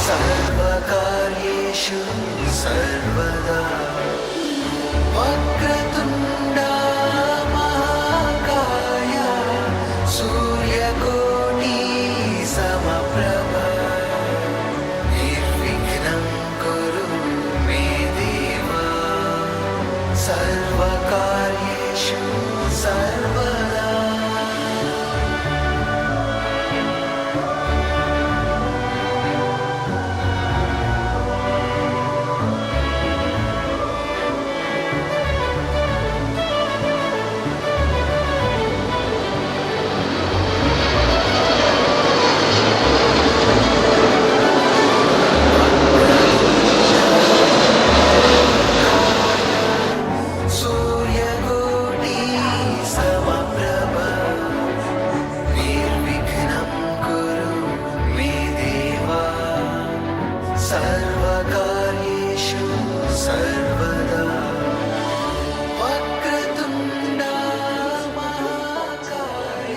सर्वकार्येषु सर्वदा वक्रतुण्डा महाकाय सूर्यकोटि समप्रभ निर्विघ्नं कुरु मे देव सर्वकार्येषु सर्वदा। सर्वकार्येषु सर्वदा वक्रतुण्डा महाकाय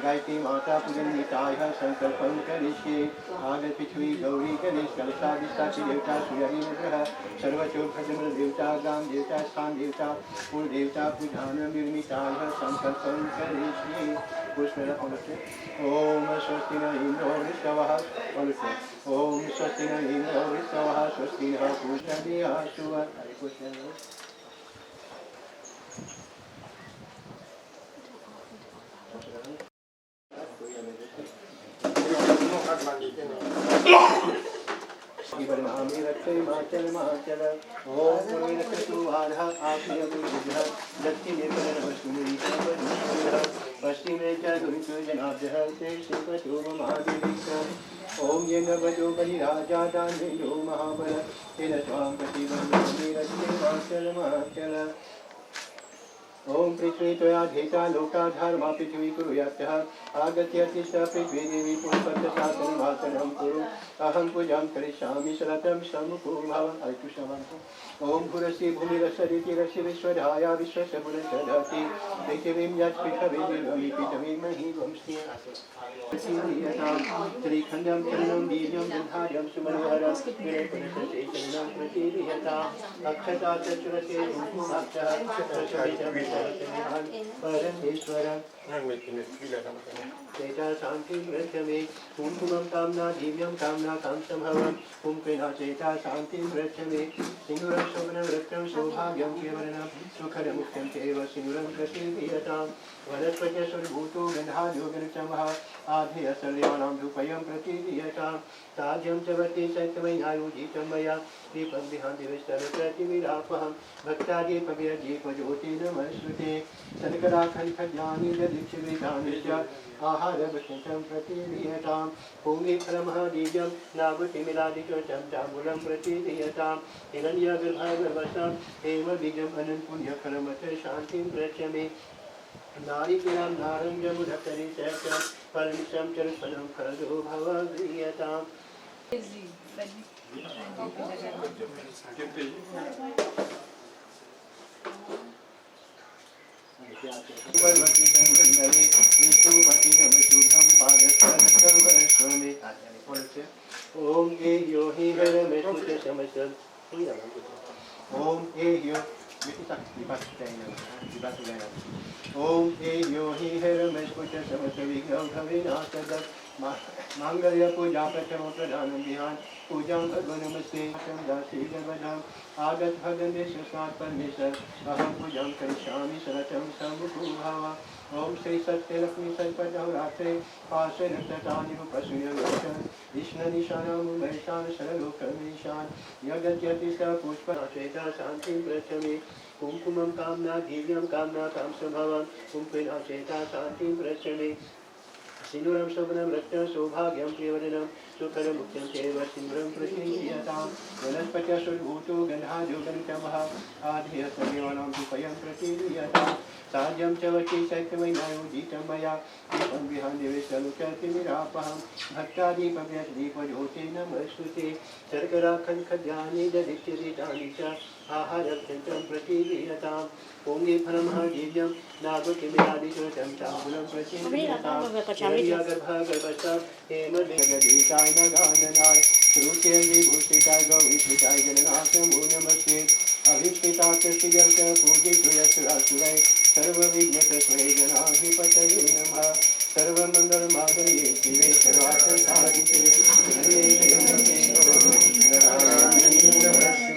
गायत्री माता पूजनीताय संकल्पं करिष्ये आगत पृथ्वी गौरी गणेश कलशादिष्टा देवता सूर्यग्रह सर्वचो भजन देवता ग्राम देवता स्थान देवता कुल देवता पूजान निर्मिताय संकल्पं करिष्ये पुष्पेण ओम स्वस्ति न इंद्रो वृषभः ओम स्वस्ति न इंद्रो वृषभः स्वस्ति न पूषा देवासु हरे कृष्ण। नामी रक्षे माचल माचल ओम पुण्य रक्षतु आधः आप्य बुद्धिः दक्षिण निर्मल वस्तुनि सर्वदुष्टः पश्चिमे च दुरितो जनाभ्यः ते शिवतो महादेविकम् ओम येन वजो बलिराजा दानेयो महाबल तेन स्वां प्रतिबन्धे रक्षे माचल माचल ओम पृथ्वी त्वया धेता लोका धर्मा पृथ्वी कुरुयात्यः आगत्य तिष्ठ पृथ्वी देवी पुष्पशासनमासनं कुरु अहं पूजां करिष्यामि शरतं समुखो भव। हरे कृष्ण। ओम भूरसि भूमिरसरितिरसि विश्वधाया विश्वस्य पुनश्चरति पृथिवीं यत्पृथ्वी पृथ्वीमहि वंशी श्रीखण्डं चरणं वीर्यं गन्धार्यं सुमनोहरं विनयपुनश्चैतन्यं प्रतिरियताम् अक्षता चतुरसे कुङ्कुमाक्षः परमेश्वरं चेता शान्तिं व्रजमे कुङ्कुमं कामना दिव्यं कामना कांसंभवं कुङ्कुमेन चेता शान्तिं व्रजमे सिन्दूरं शोभनं रक्तं सौभाग्यं केवलं सुखदमुक्तं चैव सिन्दूरं प्रतिरियताम् वनस्पत्यसुरभूतो गन्धाद्यो गणचमः आधेयसल्यानां धूपयं प्रतिरियताम् साध्यं च वर्ति सत्यमयायुजितं मया दीपं विहान्तिविस्तरप्रतिविरापहं भक्तादीपविरदीपज्योतिर्नमस्कृते शर्कराखण्डखड्यानि दीक्षितानि च आहारभक्षितं प्रतिरियताम् भूमिफलमः बीजं नागुतिमिलादिकं चामूलं प्रतिरियताम् हिरण्यगर्भगर्भस्थं हेमबीजम् अनन्तपुण्यफलमथ शान्तिं व्रजमे नारिकेलं नारङ्गमुदकरी सहस्रं फलमिषं चरुफलं फलदो भवगृह्यताम्। ओम ए यो हि ओम ए यो ओम ए यो हि हरमेश्कुच समस्त विघ्नं भवेनाशद मांगल्य पूजा प्रथम प्रधानं ध्यान पूजां भगवन्नमस्ते दासी जगदां आगत भगवन्ते सुस्मात् परमेश्वर अहं पूजां करिष्यामि शरतं सम्मुखो भव। ओम श्री सत्यलक्ष्मी सर्पदौरात्रे पार्श्वनक्षतानि रूपसूर्यगोचर विष्णुनिशानं महेशान् शरलोकमीशान् यगत्यति स पुष्पनाशेता शान्तिं प्रचमे कुङ्कुमं कामना दिव्यं कामना कांसंभवं कुङ्कुमेनाशेता शान्तिं प्रचमे सिन्दूरं शोभनं रक्तं सौभाग्यं प्रियवदनं सुखदमुक्तं चैव सिन्दूरं प्रतिरियतां वनस्पत्यसुर्भूतो गन्धाद्योगनितमः आधिय सर्वेवानां विपयं प्रतिलीयतां साध्यं च वचि शैत्यमयनायोजितं मया दीपं विहान्यवेशलुचतिमिरापहं भक्तादीपव्यदीपज्योते नमस्तुते शर्कराखण्डखद्यानि दधित्यदितानि च आहारत्यन्तं प्रतिलीयताम् ओंगे फलमहादेव्यं नागतिमिरादिशोचं चाङ्गुलं प्रचीयतां गर्भगर्भस्थ हेमदेवगीताय नगाननाय श्रुत्य विभूषिताय गौरीकृताय गणनाथ नमस्ते अभिष्टितात् श्रियर्थ पूजितो यशुरासुरै सर्वविघ्नकृष्णे गणाधिपतये नमः सर्वमङ्गलमाङ्गल्ये शिवे सर्वार्थसाधिके शरण्ये त्र्यम्बके नारायणे नमस्ते।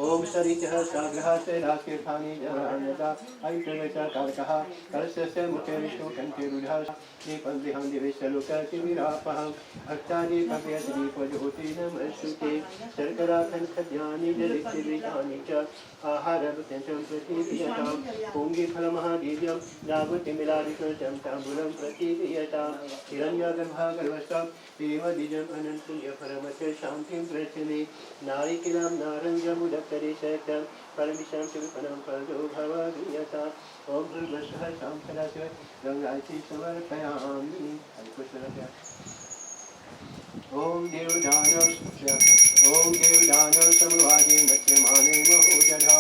ओम सरितः साग्रहात् राकेर्थानि जवानता ऐक्यवचा कारकः कलशस्य मुखे विष्णु कण्ठे रुढः दीपं विहान्दिवेशलोकतिमिरापहं भक्तादीपव्यदीपज्योति नमस्तुते शर्कराखण्डखद्यानि दधित्यदितानि च आहारभृत्यं प्रतिलीयतां पूङ्गिफलमहादेव्यं नागतिमिरादिकृतं ताम्बूलं प्रतिलीयतां हिरण्यगर्भगर्भस्थं देवद्विजम् अनन्तपुण्यफलमच शान्तिं प्रचने नारिकेलं नारङ्गमुदक्तरे शक्तं परमिशं शिल्पनं फलो भवदीयताम् ॐ भूर्भुवः शां सदाशिव गङ्गायै समर्पयामि। ओम देवदानव समवादे मत्स्यमाने महोदधा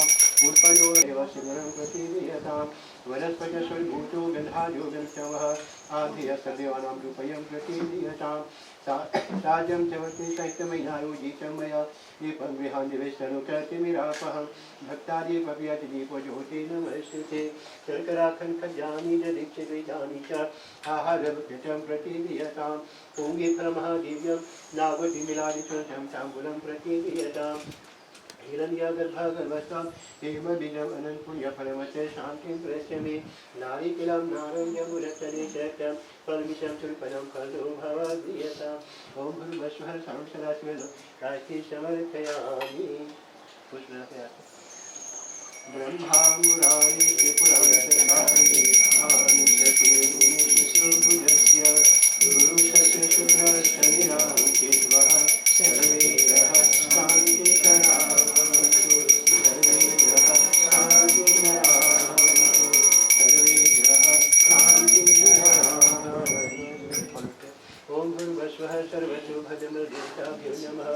उत्पन्नो एव शिवरं प्रतिलीयतां वनस्पतिसुर्भूतो गन्धाद्योगनितमः आधिय सर्वेवानां रूपयं प्रतिलीयतां साजं च वति शैत्यमयनायोजितं मया दीपं विहान्दिवेशलोकतिमिरापहं भक्तादीपव्यदीपज्योते नमस्तुते शर्कराखण्डखद्यानि दधित्यदितानि च आहारभृत्यं प्रतिलीयतां पूङ्गिफलमहादेव्यं नागतिमिरादिशोचं ताम्बूलं प्रतिलीयतां हिरण्यगर्भगर्भस्थं हेमबीजम् अनन्तपुण्यफलमच शान्तिं प्रयच्छमे नारिकेलं नारङ्गमुदक्तरे शक्तं फलमिशं सुल्पनं फलो भवदीयताम् ॐ भूर्भुवः शां सदाशिव गायत्री समर्पयामि। ब्रह्मा मुरारी त्रिपुरान्तकारि भानुशतेर्भुजस्य गुरुशस्य शुभ्रशनिरां केत्वः सर्वे ग्रहाः शान्तिकराः भवन्तु सर्वे ग्रहाः शान्तिकराः भवन्तु सर्वे ग्रहाः शान्तिकराः भवन्तु। ॐ भूर्भुवः सर्वशुभदमृदेवताभ्यो नमः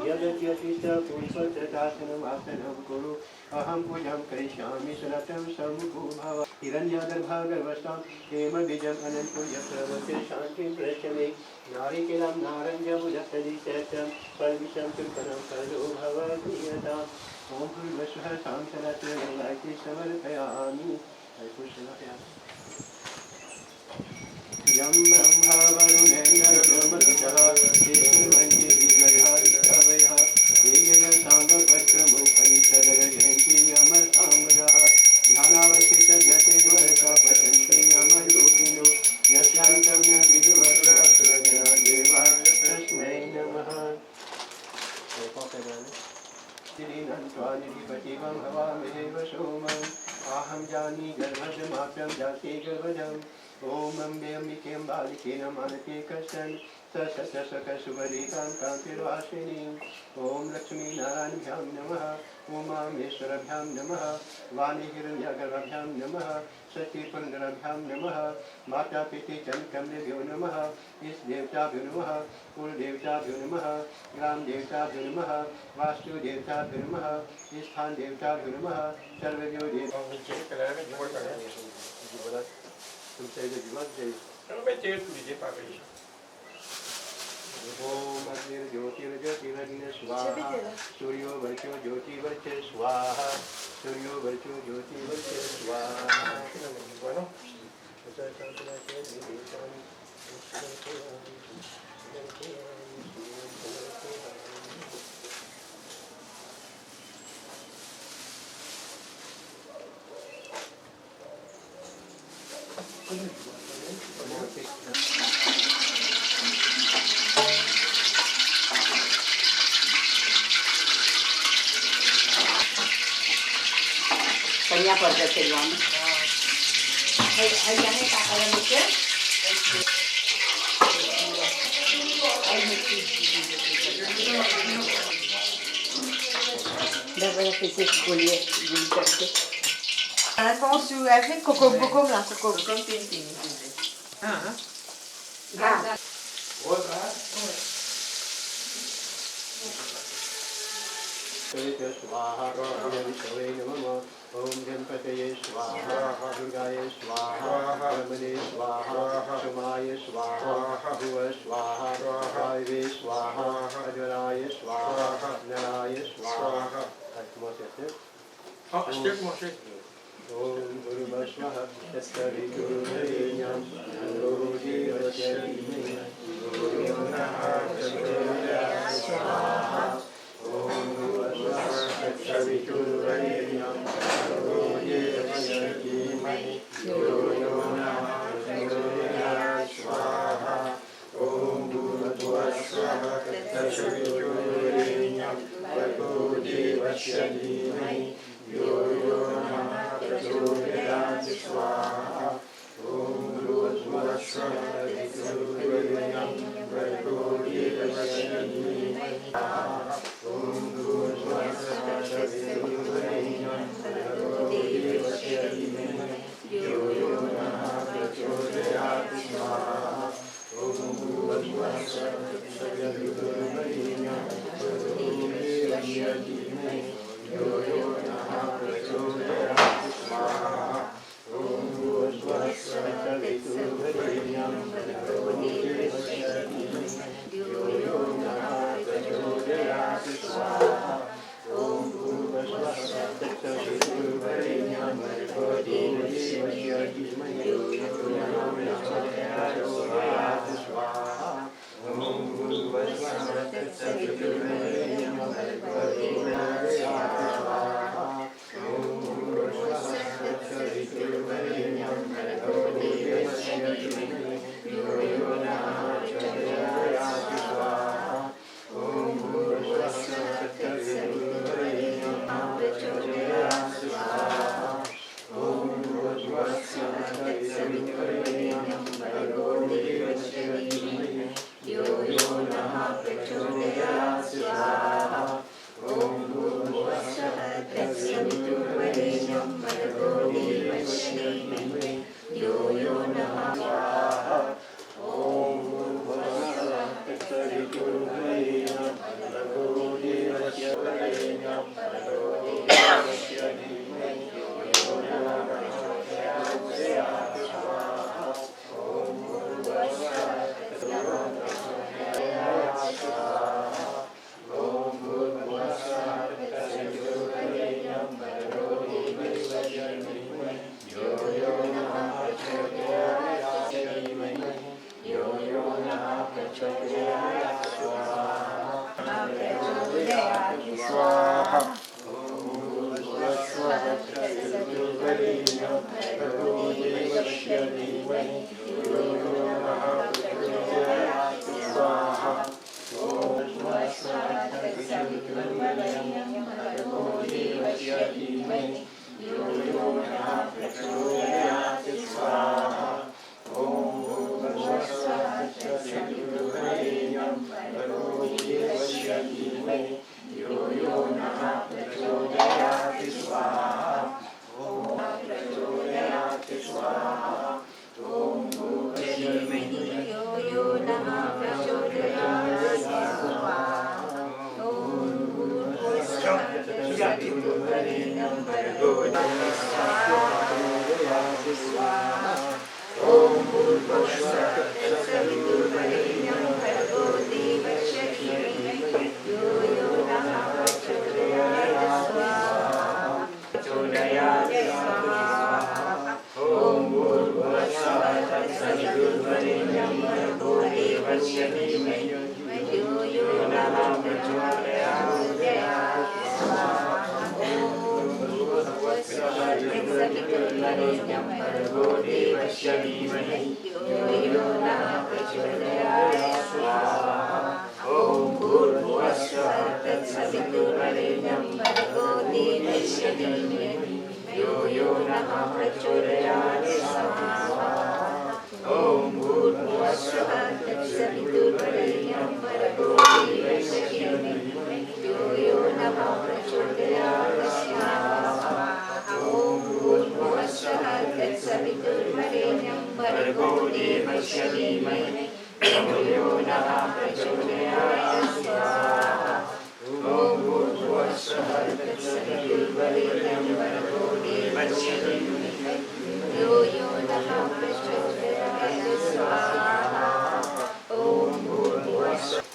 यदत्यतिष्ठ पुष्पचटासनमासनं कुरु अहं पूजां करिष्यामि सुरतं सम्मुखो भव हिरण्यगर्भगर्भस्थं हेमबीजम् अनन्तपुण्यफलमच शान्तिं प्रयच्छमे नारिकेलं नारङ्गमुदक्तरे शक्तं फलमिशं सुल्पनं फलो भवदीयताम् ॐ भूर्भुवः शां सदाशिव गायत्री समर्पयामि। यं ब्रह्मा वरुणेन्द्रमरुतः देववन्ति विग्रहारितवयः वेगयसाङ्गपत्रमुपनिषदरजयन्ति यमसाम्बरः ध्यानावस्थितगते महसा पठन्ति यमयोगिनो यस्यान्तं न विदुर्वक्त्रजना देवा तस्मै नमः। श्रीनन्त्वानिधिपतिवं भवामहेव सोमम् आहं जानी गर्भजमाप्यं जाते गर्भजम् ओम अम्बे अम्बिके बालिके नमानते कश्चन ससकसुभरीकां कान्तिर्वासिनीं ओम लक्ष्मी नारायणभ्यां नमः उमामेश्वरभ्यां नमः वाणीहिरण्यगर्भभ्यां नमः सतीपुरन्दरभ्यां नमः माता पिति चन्द्रकमलेभ्यो नमः इष्टदेवताभ्यो नमः कुलदेवताभ्यो नमः ग्रामदेवताभ्यो नमः वास्तुदेवताभ्यो नमः स्थानदेवताभ्यो नमः सर्वभ्यो देवताभ्यो तुमसे ओम ज्योतिर्ज्योतिर्ज्योतिर्न स्वाहा सूर्यो वर्चो ज्योतिवर्च स्वाहा सूर्यो वर्चो ज्योतिवर्च स्वाहा। Kanya pwede silang. Ay, yan ay kakalamit yan. Ay, D'abord, c'est ce collier, d'une tête. Quand tu as fait coco coco là, coco. Comme ting. Ah. स्वाहा विष्णवे नमः ओम गणपतये स्वाहा दुर्गाय स्वाहा ब्रह्मणे स्वाहा सोमाय स्वाहा भुव स्वाहा वायवे स्वाहा अजराय स्वाहा नराय स्वाहा ओम गुरुर्ब्रह्मा तत्सवितुर्वरेण्यं भर्गो देवस्य धीमहि धियो यो नः प्रचोदयात् स्वाहा ओम सवितुर्वरेण्यं भर्गो देवस्य धीमहि धियो यो नः प्रचोदयात् स्वाहा ओम भूर्भुवस्सुवः तत्सवितुर्वरेण्यं भर्गो देवस्य धीमहि धियो यो नः प्रचोदयात् स्वाहा ओम भूर्भुवस्सुवः तत्सवितुर्वरेण्यं भर्गो देवस्य धीमहि ओम भूर्भुवस्सुवः तत्सवितुर्वरेण्यं भर्गो देवस्य धीमहि धियो यो नः प्रचोदयात् स्वाहा ओम भूर्भुवस्सुवः तत्सवितुर्वरेण्यं भर्गो देवस्य धीमहि धियो यो नः प्रचोदयात् स्वाहा ओम भूर्भुवस्सुवः तत्सवितुर्वरेण्यं भर्गो देवस्य धीमहि धियो यो नः प्रचोदयात् स्वाहा ओम भूर्भुवस्सुवः तत्सवितुर्वरेण्यं भर्गो देवस्य धीमहि धियो यो नः प्रचोदयात् स्वाहा ओम भूर्भुवस्सुवः तत्सवितुर्वरेण्यं भर्गो देवस्य स्वाहा ओम भूर्भुवस्सुवः तत्सवितुर्वरेण्यं भर्गो देवस्य धीमहि धियो यो नः प्रचोदयात् स्वाहा ओम भूर्भुवस्सुवः तत्सवितुर्वरेण्यं प्रचोदयात् स्वाहा ओम भूर्भुवस्सुवः तत्सवितुर्वरेण्यं भर्गो देवस्य धीमहि धियो यो नः प्रचोदयात् स्वाहा ओम भूर्भुवस्सुवः तत्सवितुर्वरेण्यं भर्गो देवस्य धीमहि धियो यो नः स्वाहा ओम भूर्भुवस्सुवः तत्सवितुर्वरेण्यं भर्गो देवस्य धीमहि धियो यो नः प्रचोदयात् स्वाहा ओम भूर्भुवस्सुवः तत्सवितुर्वरेण्यं ओम भूर्भुवस्सुवः तत्सवितुर्वरेण्यं भर्गो देवस्य धीमहि धियो यो नः प्रचोदयात् धियो यो नः प्रचोदयात् स्वाहा ओम भूर्भुवस्सुवः तत्सवितुर्वरेण्यं भर्गो देवस्य धीमहि धियो यो नः प्रचोदयात् स्वाहा ओम भूर्भुवस्सुवः तत्सवितुर्वरेण्यं भर्गो देवस्य धीमहि धियो यो नः प्रचोदयात् स्वाहा ओम भूर्भुवस्सुवः तत्सवितुर्वरेण्यं भर्गो देवस्य धीमहि धियो यो नः प्रचोदयात् स्वाहा ओम प्रचोदयात् स्वाहा ओम भूर्भुवस्सुवः धियो यो नः प्रचोदयात् स्वाहा ओम भूर्भुवस्सुवः तत्सवितुर्वरेण्यं भर्गो देवस्य स्वाहा ओम भूर्भुवस्सुवः तत्सवितुर्वरेण्यं भर्गो देवस्य धीमहि धियो यो नः प्रचोदयात् स्वाहा प्रचोदयात् स्वाहा ओम भूर्भुवस्सुवः तत्सवितुर्वरेण्यं भर्गो देवस्य धीमहि धियो यो नः प्रचोदयात् स्वाहा ओम भूर्भुवस्सुवः तत्सवितुर्वरेण्यं भर्गो देवस्य धीमहि धियो यो नः प्रचोदयात् स्वाहा ओम भूर्भुवस्सुवः तत्सवितुर्वरेण्यं भर्गो देवस्य धीमहि धियो यो नः प्रचोदयात् स्वाहा ओम भूर्भुवस्सुवः तत्सवितुर्वरेण्यं भर्गो देवस्य धीमहि धियो यो नः प्रचोदयात् स्वाहा ॐ भूर्भुवस्सुः तत्सवितुर्वरेण्यं भर्गो देवस्य धीमहि धियो यो नः प्रचोदयात् स्वाहा ॐ भूर्भुवस्सुः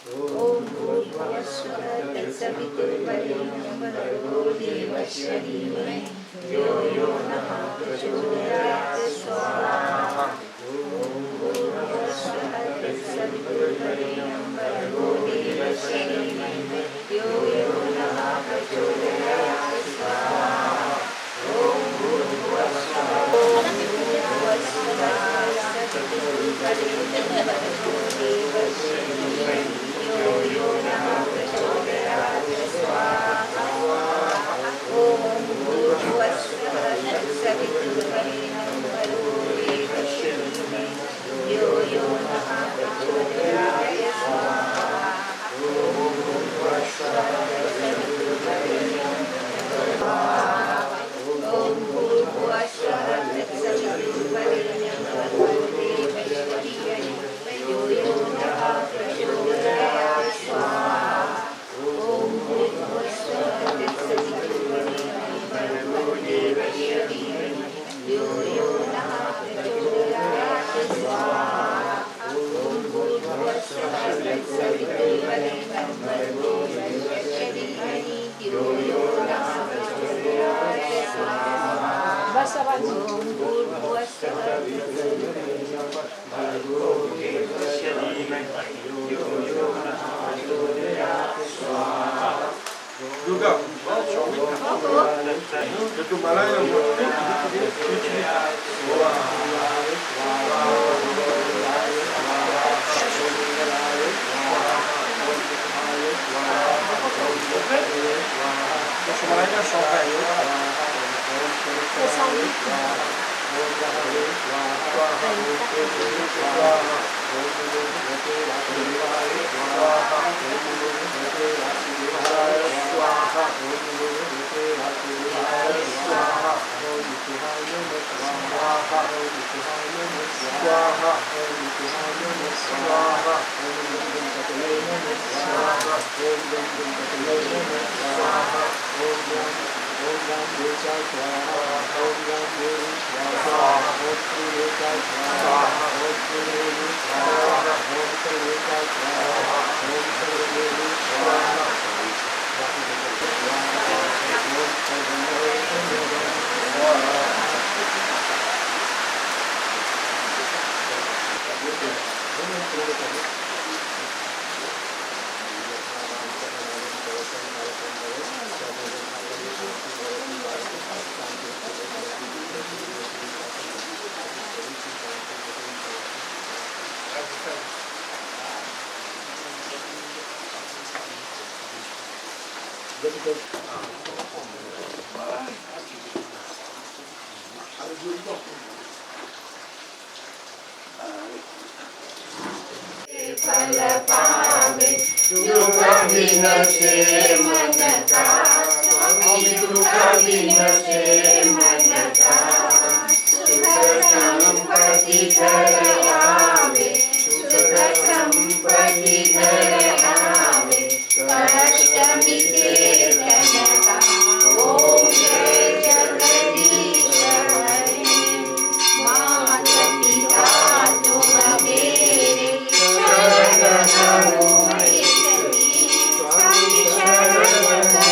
तत्सवितुर्वरेण्यं भर्गो देवस्य धीमहि धियो यो नः प्रचोदयात् स्वाहा ॐ भूर्भुवस्सुः तत्सवितुर्वरेण्यं भर्गो देवस्य धीमहि धियो यो नः प्रचोदयात् स्वाहा ॐ भूर्भुवस्सुः तत्सवितुर्वरेण्यं भर्गो देवस्य धीमहि धियो यो नः प्रचोदयात् स्वाहा ॐ भूर्भुवस्सुः तत्सवितुर्वरेण्यं भर्गो देवस्य धीमहि धियो यो नः प्रचोदयात् स्वाहा ॐ भूर्भुवस्सुः तत्सवितुर्वरेण्यं ॐ भूर्भुवस्सुः तत्सवितुर्वरेण्यं भर्गो देवस्य धीमहि धियो यो नः प्रचोदयात् स्वाहा ॐ भूर्भुवस्सुः तत्सवितुर्वरेण्यं भर्गो देवस्य धीमहि धियो यो नः प्रचोदयात् स्वाहा ॐ भूर्भुवस्सुः तत्सवितुर्वरेण्यं भर्गो देवस्य धीमहि धियो यो नः प्रचोदयात् स्वाहा ॐ भूर्भुवस्सुः भर्गो देवस्य धीमहि धियो यो नः प्रचोदयात् स्वाहा Juga. Itu malah yang semuanya sampai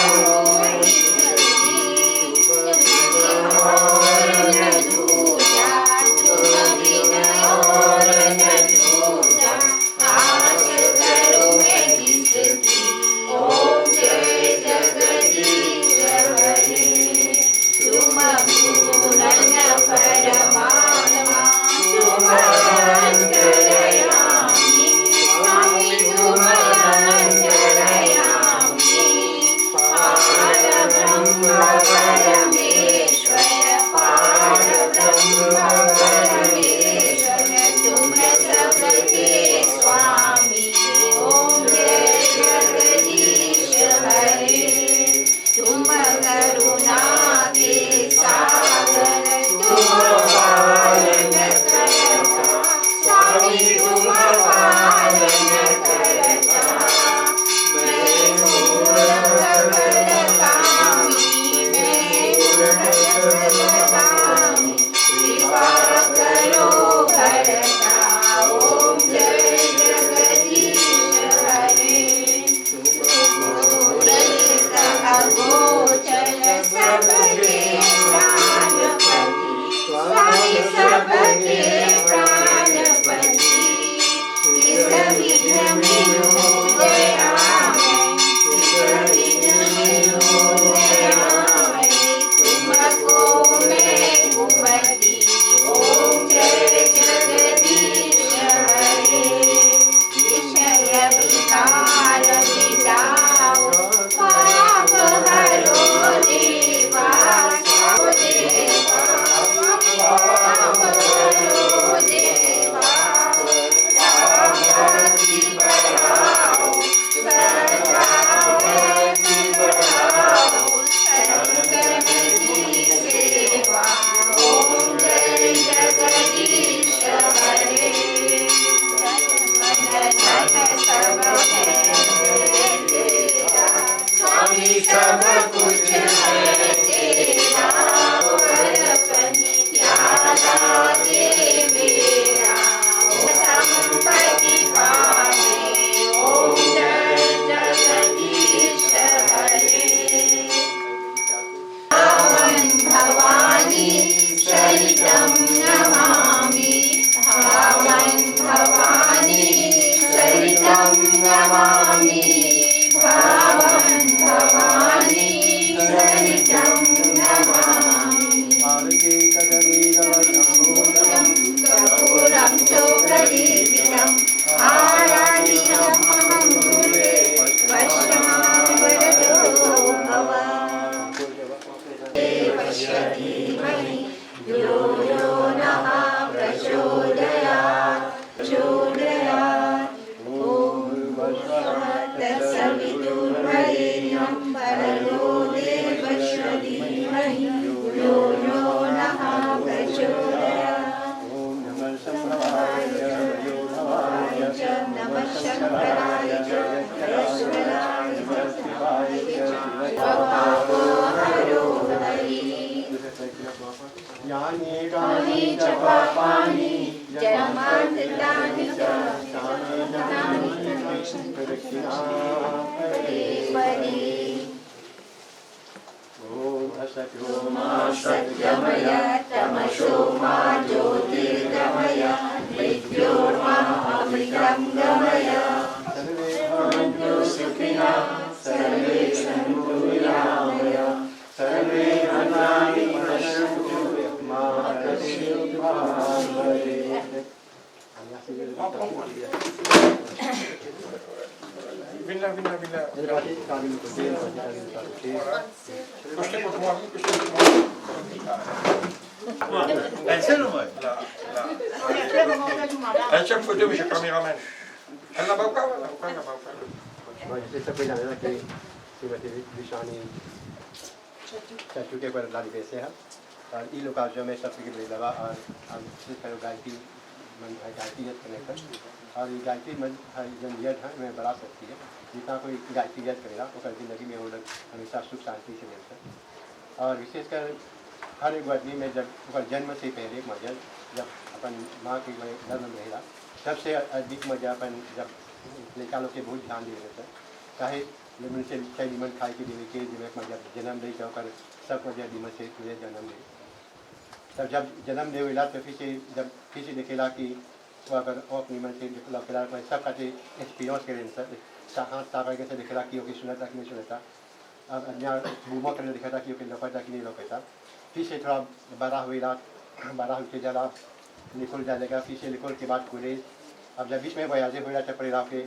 Shut यानि कानि च पापानि जन्मान्तराणि च परि सत्यमय तमसो मा ज्योतिर्गमय मृत्योर्मा अमृतं गमय सर्वे भवन्तु सुखिनः सर्वे सन्तु निरामयाः सर्वे भद्राणि पश्यन्तु मा कश्चित् भवेत् Villa. Questo è molto buono, questo è molto c'è un foto c'è cameraman. Elle n'a pas जैसे कोई जानेगा कि श्रीमती विशानी चाचू के पर लाली वैसे है और ये लोग आज में सब के बड़े लगा और हम सिर्फ गायकी करने पर और ये गायकी मन जब यद है मैं बढ़ा सकती है जितना कोई गायकी यद करेगा वो कर जिंदगी में वो लोग हमेशा सुख शांति से मिलता है और विशेषकर हर एक आदमी में जब जन्म से पहले मजा जब अपन माँ के जन्म रहेगा सबसे अधिक मजा अपन जब लड़का लोग के बहुत ध्यान दे रहे थे चाहे निमन से चाहे निमन खाए के देवे के जब मजा जन्म दे कर सब मजा निमन से तुझे जन्म दे तब जब जन्म दे वेला तो जब फिर से देखेला कि वो अगर और निमन से लौकेला सब का एक्सपीरियंस करें सर हाथ ताकि कैसे देखेला कि ओके सुना था कि नहीं सुना था अब अन्य बूमो करने देखा था कि ओके लौका था कि नहीं लौका था फिर से थोड़ा बड़ा हुआ के जला निकल जाएगा फिर से निकल के बाद पूरे अब जब बीच में voyager हुआ था पड़े के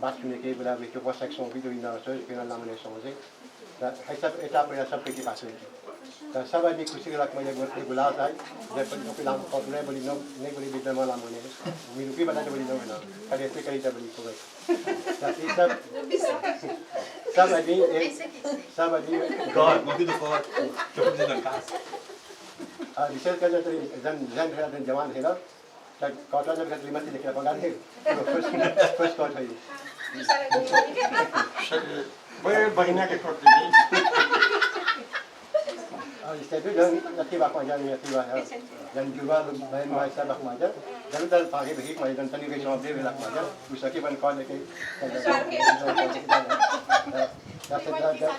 बात सुनने के बोला वे क्यों सेक्शन भी तो इन्हें सोच के नाम ने समझे ऐसा ऐसा पड़ा सब के पास है तो सब आदमी खुशी के रख मुझे बुला था जब कोई नाम पॉपुलर बोली नो नहीं बोली बिल्डर वाला बोले मेरे भी बना तो बोली नो ना कभी ऐसे करी तो बोली कोई सब आदमी God, mau gitu kok. Coba dengan kas. विशेष कर जन जवान है ना कौटला जब घर लिमत लेके पगार है फर्स्ट कौट है Boleh bahina ke kau ini. इससे भी जन नती बात मजा नहीं आती है जन जुवा बहन भाई सब बात मजा जन दल भागे भी मजा जन तनी के जवाब दे वेला मजा उसकी बन कॉल लेके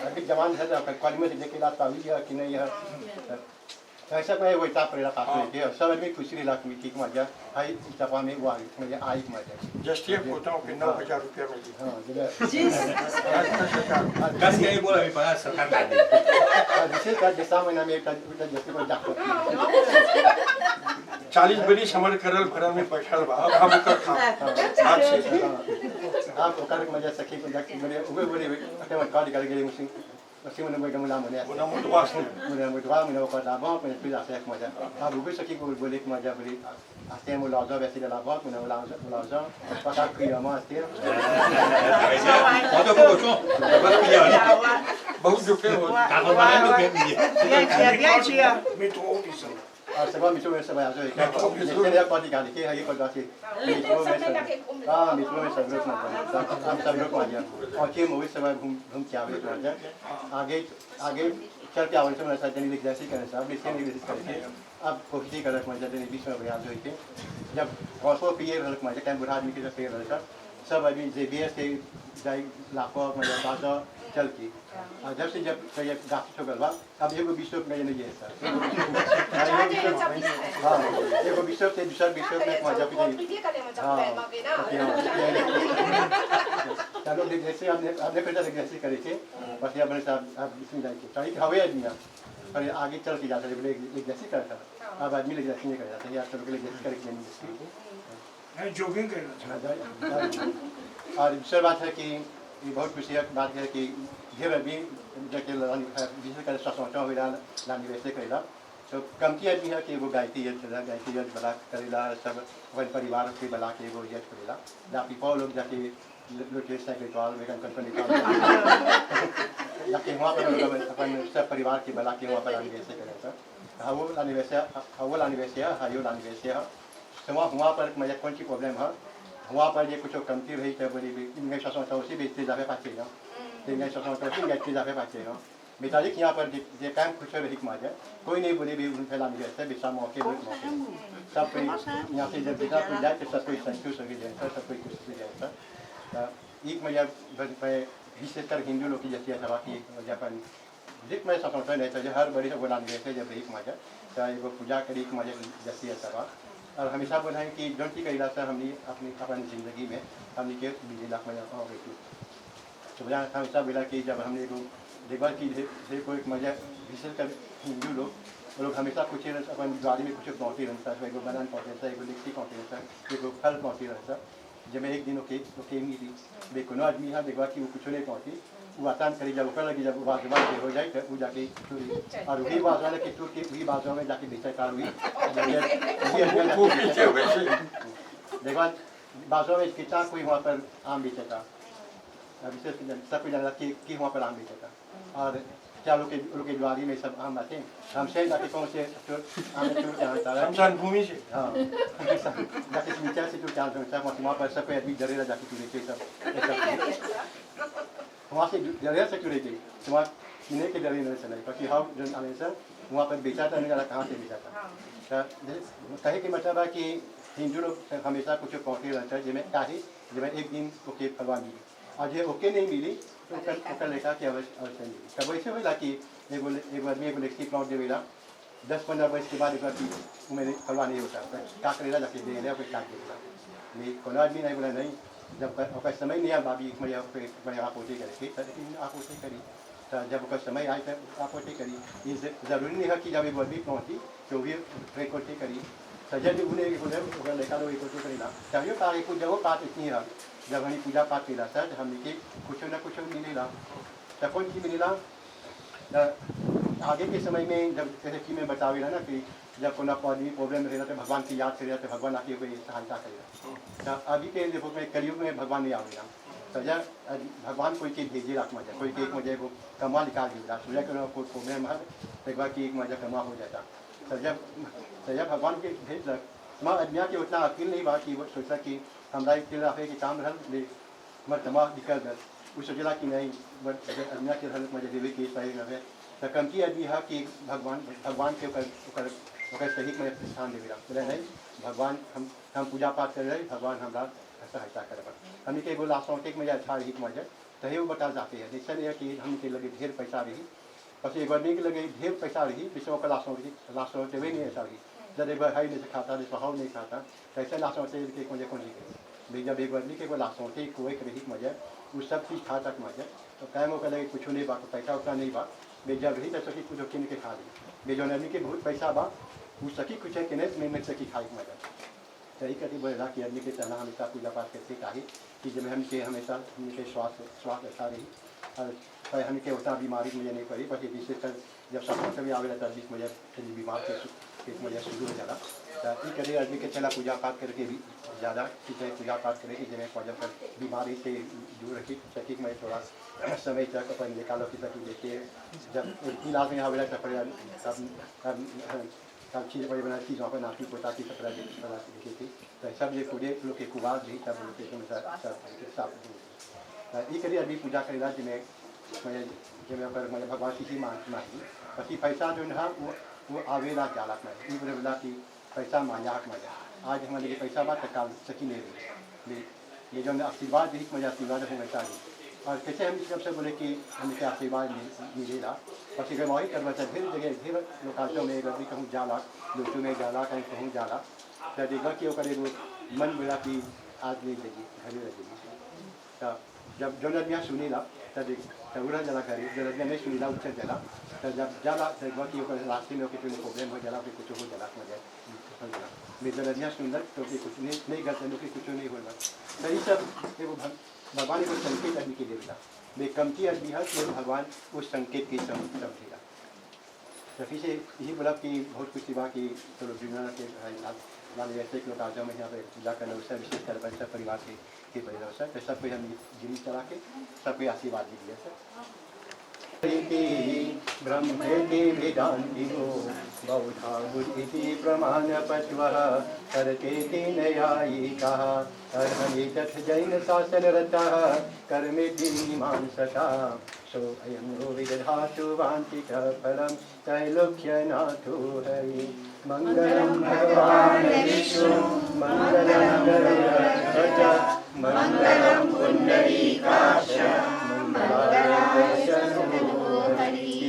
अभी जवान है तो कॉलेज में लेके लात पावी है कि नहीं है ऐसा मैं वही ताप रेला पास लेके सब आदमी खुशी रेला की मजा हाई जापान में वो मजा आई मजा Just here putang ke 9,000 rupiah lagi. हां जब Kas kayak bola mi panas sekarang tadi. विशेष कर जैसा महीना में जैसे कोई जाकर 40 बड़ी समर करल भरल में बैठल बा अब हम कर खा आज से आप ओकर मजा सखी को जाके बोले उबे बोले अटे मत काट कर गेले मुसिंग मसिंग मन में गमला मने Una muito basta. मुने में दुआ में ओकर लाभा में फिर आसे एक मजा आप उबे सखी को बोले कि मजा बोले आते हम लाजा वैसे लाभा में लाजा पता कि हम आते Mau coba kok. Coba pilih ni. बहुत दुखे हो Kalau mana tu pilih. मिटो ओटिसन और सब मिट्रो में सब आजो एक इसके लिए पार्टी का लिखे है ये कोई बात मिट्रो में हां मिट्रो में सब लोग हम सब लोग आ गया और के मूवी सब घूम के आवे तो आगे आगे चल के आवे तो ऐसा जनी लिख जैसे करना सब लिखने की कोशिश करके अब कोशिश कर रहा मजा देने बीच में बयान जो है जब कॉस्को पीए हलक मजा टाइम बुढ़ा आदमी के जो पेड़ रहता सब आदमी जेबीएस से जाई लाखों मजा बाजा चल की जब से जब ये गाछ हो गलबा अब एगो बिशप में नहीं है सर हां एगो बिशप से दूसरा बिशप में मजा भी चलो जैसे आपने पहले जैसे करे थे बस ये अपने साथ आप इसमें जाके चाहिए हवे आदमी पर आगे चल के जाता है बोले एक जैसे करता अब आदमी लेके जैसे नहीं कर जाता यार चलो के लिए जैसे करके नहीं मैं जॉगिंग कर रहा और दूसरी बात है कि ये बहुत खुशी की बात है कि ढेर अभी जैसे विशेष कर स्वास्थ्य हुआ लानी वैसे करेला तो कमती आदमी है कि वो गायकी यद बला करेला सब अपन परिवार के बला के वो यद करेला जाकि पौ लोग जाके लोटेस साइकिल टॉल में कंपनी का जाके वहाँ पर अपन सब परिवार के बला के वहाँ पर लानी वैसे करेगा वो लानी वैसे हायो लानी वैसे है तो वहाँ पर मुझे कौन सी प्रॉब्लम है वहाँ पर ये कुछ कमती रही तो बोली इनके शासन तो उसी बेचते जावे पाचे ना इनके शासन तो उसी बेचते जावे पाचे ना बेताजी यहाँ पर जे टाइम खुश रही माजा कोई नहीं बोले भी उन फैला मिले थे बेसा मौके मौके सब कोई यहाँ से जब बेटा कोई जाए तो सब कोई संतुष्ट हो जाए सब कोई खुश हो जाए एक मजा विशेषकर हिंदू लोग की जैसी सभा की जापान जित में स्वतंत्र नहीं था हर बड़ी से बोला गए थे जब एक मजा चाहे वो पूजा करी एक मजा जैसी सभा और हमेशा बोला है कि जो की कई से हमने अपनी ज़िंदगी में हमने के 20 लाख मजा हो गई थी तो बोला हमेशा बोला कि जब हमने को देखभाल की को एक मजा विशेषकर हिंदू लोग हमेशा कुछ अपन गाड़ी में कुछ पहुँचती रहता है एक बनान पहुँचता है एक लिट्टी पहुँचती रहता है एक फल पहुँचती रहता है जब मैं एक दिन ओके नहीं थी देखो ना आदमी यहाँ देखा कि वो कुछ नहीं पहुँची वो आसान करी जब कर लगी जब बाजवा हो जाए तो वो जाके चोरी और वही बाजवा ने टूट के वही बाजवा में जाके बेचकार हुई देखा बाजवा में कितना कोई वहाँ पर आम बेचेगा विशेष सब जाना कि वहाँ पर आम बेचेगा और क्या लोग के द्वारी में सब आम आते हैं हम शहर जाके कौन से शमशान भूमि से हाँ जाके नीचे से जो चांस होता है वहाँ पर सब आदमी डरेला जाके चुने थे सब वहाँ से डरेला से चुने थे तो वहाँ चुने के डरे नहीं चले क्योंकि हम जो आने से वहाँ पर बेचा था नहीं जाना कहाँ से बेचा था कहे कि मतलब है कि हिंदू लोग हमेशा कुछ पहुँचे रहता है जिसमें क्या है जिसमें एक दिन ओके फलवा मिली और जो ओके नहीं मिली तो कल लेखा कि अवश्य मिली तब वैसे होला कि एक आदमी एक लिखती प्लॉट देवेला 10-15 वर्ष के बाद एक बार मैंने फलवा नहीं होता क्या करेगा जाके दे रहे कोई काट देगा नहीं कोनो आदमी नहीं बोला नहीं जब समय नहीं आया अभी मैं आपूर्ति करी आपूर्ति करी तो जब समय आए तो आपूर्ति करी ये जरूरी नहीं है कि जब एक आदमी पहुँची तो भी इकट्ठी करी सजा भी उन्हें लेखा लोग इकट्ठी करेगा चाहिए पार कुछ जगह बात इतनी है जब हमें पूजा पाठ करा था हमने के कुछ न कुछ मिलेगा तो कौन की मिलेगा आगे के समय में जब जैसे कि मैं बतावेला ना कि जब कोई आदमी प्रॉब्लम रहेगा तो भगवान की याद करेगा तो भगवान आके कोई सहायता करेगा तो अभी के देखो में कलयुग में भगवान नहीं आवेगा तो जब भगवान कोई के भेजे रख मजा कोई के एक मजा को कमा निकाल देगा सूर्य के कोई प्रॉब्लम है एक बार की एक मजा कमा हो जाता तो जब भगवान के भेज लग आदमिया के उतना अकील नहीं बात कि वो सोचा कि हमारा कि काम रहा मत दिमाग निकल गए उस सोचला कि नहीं आदमिया के रहा मजा देवे के सही रहे तो कम की आदमी है कि भगवान के सही में स्थान देवेला बोले नहीं भगवान हम पूजा पाठ कर रहे भगवान हमारा सहायता कर हम के बोला सौटे में अच्छा रही मजा तो वो बता जाते हैं जैसे नहीं कि हम के लगे ढेर पैसा रही बस एक बार नहीं के लगे ढेर पैसा रही पिछले का लाशों देवे नहीं ऐसा रही जब एक बार हाई नहीं खाता जैसे हाउ नहीं खाता तो ऐसे लाशों से मुझे कौन नहीं करी जब एक बार नहीं के लाशों से कोई रही मजा वो सब चीज़ खा तक मजा तो कायम होकर लगे कुछ नहीं बात पैसा उतना नहीं बा जब रही तो सकी कुछ किन के खा ली जो आदमी के बहुत पैसा बा वो सकी कुछ है कि नहीं मैं सकी खाई मजा सही करती बोला कि आदमी के चलना हमेशा पूजा पाठ करते चाहिए कि जब हम के हमेशा उनके स्वास्थ्य अच्छा रही और हम के उतना बीमारी मुझे नहीं पड़ी बस विशेषकर जब सब भी आवेला तब बीच मुझे बीमार के मुझे शुरू हो जाला तो ये करे आदमी के चला पूजा पाठ करके भी ज़्यादा चीज़ें पूजा पाठ करे कि जिन्हें पूजा पर बीमारी से दूर रखी सकी मैं थोड़ा समय तक अपन निकालो कि सकी देखिए जब इलाज में आवेला तब सब चीज़ बड़ी बना चीज़ वहाँ पर नाती पोता की सपना देखी थी तो सब ये पूरे लोग के कुवार भी सब लोग साफ ये करिए अभी पूजा करेगा जिन्हें पर मैं भगवान की मांगी पसी पैसा जो है वो आवेला जाला में ये बोला कि पैसा मजाक मजा आज हमारे लिए पैसा बात काल सकी नहीं रही ये जो आशीर्वाद भी मजा आशीर्वाद हमेशा ही और कैसे हम जब से बोले कि हमें क्या आशीर्वाद मिलेगा और फिर वही करवा चाहिए ढेर लोकालियों में अगर भी कहूँ जाला दोस्तों में जाला कहीं कहूँ जाला तो देखा कि वो मन बोला कि आज नहीं देगी घरे रहेगी तो जब जो नदियाँ सुनीला तब उड़ा जला करे जो नदियाँ नहीं सुनीला उच्च जला तो जब जाला देखा कि रास्ते में किसी प्रॉब्लम हो जाला फिर कुछ हो जला मजा मेरे नदियाँ सुंदर तो कुछ नहीं करते लोग कुछ नहीं होगा तो ये सब वो भगवान को संकेत आदमी के देवता मैं कमती आदमी है कि भगवान उस संकेत की समझेगा तो फिर से यही बोला कि बहुत कुछ सिवा कि चलो दुनिया के मान ऐसे लोग आ जाओ मैं यहाँ पे पूजा करना उससे विशेष कर सब परिवार के परिवार तो सब कोई हम गिरी चला के सब कोई आशीर्वाद दीजिए सर ब्रह्मेति वेदान्तिनो बौद्धा बुद्धिति प्रमाणपट्वः कर्तेति न्यायिकाः कर्मणि जैनशासनरताः कर्मेति मीमांसकाः सो अयं नो विदधातु वाञ्छितः फलं त्रैलोक्यनाथो हरि मङ्गलं भगवान् विष्णु मङ्गलं गरुडध्वज मङ्गलं पुण्डरीकाक्ष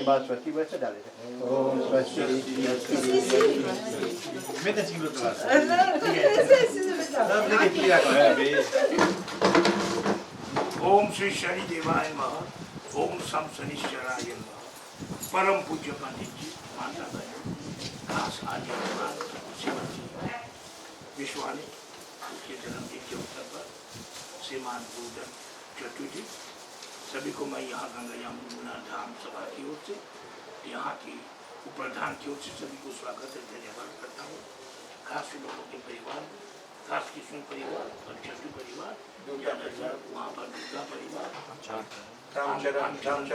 बात स्वस्ति वर्ष डाले थे ओम स्वस्ति मैं तो चिंगलो तो ओम श्री शनि देवाय नमः। ओम सम शनिश्चराय नमः। परम पूज्य पंडित जी, माता बहन, खास आदिवान शिवाजी विश्वानी के जन्मदिन के अवसर पर श्रीमान पूजन चतुर्थी सभी को मैं यहाँ गंगा यमुना धाम सभा की ओर से यहाँ की उपप्रधान की ओर से सभी को स्वागत और धन्यवाद करता हूँ। खास लोगों के परिवार, खास कृष्ण परिवार और चंदू परिवार, वहाँ पर दुर्गा परिवार,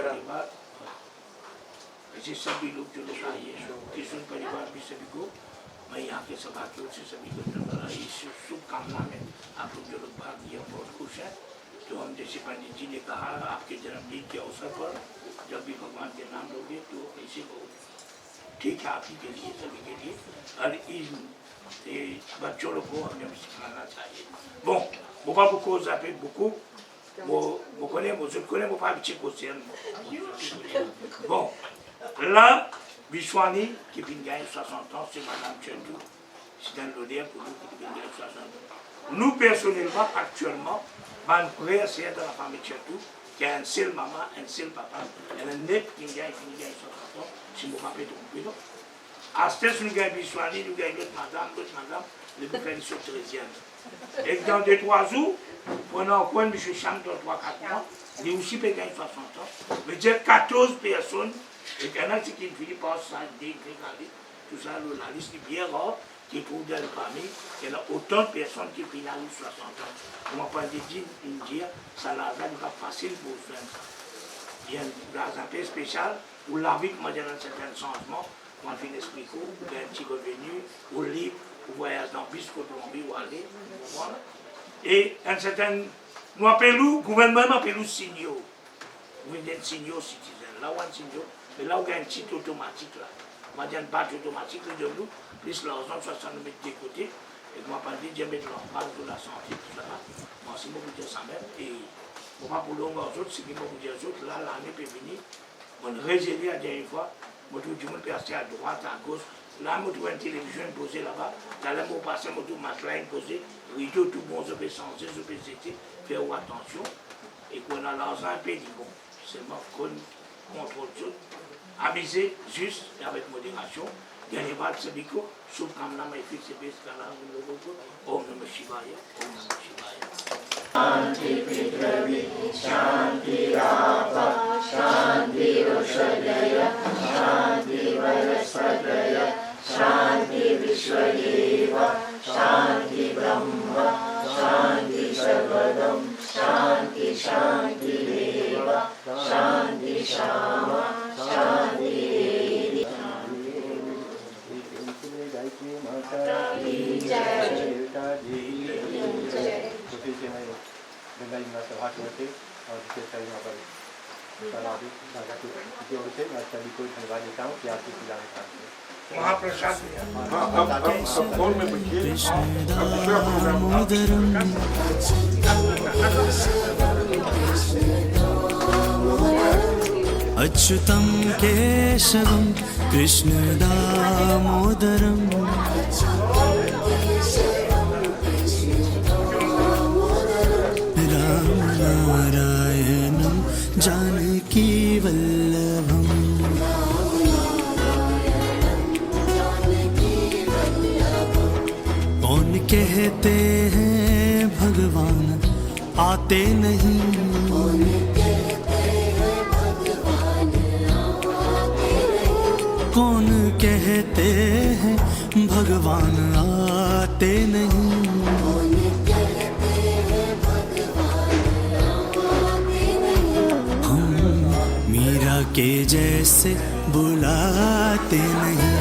परिवार, ऐसे सभी लोग जो लोग आए कृष्ण परिवार भी सभी को मैं यहाँ के सभा की ओर से सभी को इस शुभकामना में आप लोग जो लोग भाग लिया बहुत खुश है। तो हम जैसे पंडित जी ने कहा आपके जन्मदिन के अवसर पर जब भी भगवान के नाम लोगे तो ऐसे बहुत ठीक है आप ही के लिए सभी के लिए और इन बच्चों लोग को हमें सिखाना चाहिए। Bom, vou para o curso a ver beaucoup, vou connaître, je connais mon père petit côté. Bon, là, Vishwani qui vient de gagner 60 ans, c'est Madame Chendou, c'est dans l'odeur pour nous qui vient de gagner 60 ans. Nous personnellement actuellement mon frère, c'est dans la famille Tchetou, qui a un seul maman, un seul papa, et un net qui gagne 60 ans, si mon papa est trompé. À ce stade, nous gagnons Vishwani, nous gagnons l'autre madame, nous faire des choses trésiennes. Et dans 2-3 jours, pendant un coin de M. Cham, dans 3-4 mois, il aussi peut gagner 60 ans. Mais dire 14 personnes, et qu'il y en a qui finissent par s'aider, tout ça, la liste est bien rare. Qui trouve dans la famille, il y a autant de personnes qui finalisent 60 ans. Comment pas dire, ça n'est pas facile pour faire. Il y a un peu spécial où la vie m'a donné un certain changement, quand on finit expliquer, ou un petit revenu, ou libre, ou voyage dans le bus, ou Colombie, ou aller. Et un certain, nous appelons, le gouvernement appelle signaux. Vous avez un signaux citoyen. Là où un signaux, mais là où il y a un titre automatique là. On va dire une badge automatique de nous, plus l'argent, ça nous met de côté. Et moi, pas dire, je vais mettre l'empreinte de la santé, tout ça. Moi, si je vous dis ça même, et pour pas pour l'on aux autres, si je vous dis aux autres, là, l'année peut venir, on réserve la dernière fois, je trouve du monde passer à droite, à gauche. Là, je trouve une télévision posée là-bas. Là, je passe, je trouve ma matelas posée, rideau tout bon, je peux changer, je peux citer, faire attention. Et qu'on a l'argent, un peu dit bon, c'est moi qu'on contrôle tout. Aviser juste et avec modération. Gagner pas de ce bico, sauf quand on a fait ce bêtes là, Om Namah Shivaya, Om Namah Shivaya. Shanti Pitravi, Shanti Rapa, Shanti Roshadaya, Shanti Varaspataya, Shanti Vishwadeva, Shanti Brahma, Shanti Sarvadam, Shanti Shanti Deva, Shanti Shama, Shanti Ganga Yamuna सभा की ओर से और विशेष कर यहाँ पर राजा की ओर से मैं सभी को धन्यवाद देता हूँ कि आपकी पूजा में भाग लें। महाप्रसाद अब फोन में बैठिए अब दूसरा प्रोग्राम अच्युतं केशवं कृष्ण दामोदरं राम नारायणं जानकी वल्लभम् कौन कहते हैं भगवान आते नहीं, कौन कहते हैं भगवान आते नहीं, हम मीरा के जैसे बुलाते नहीं।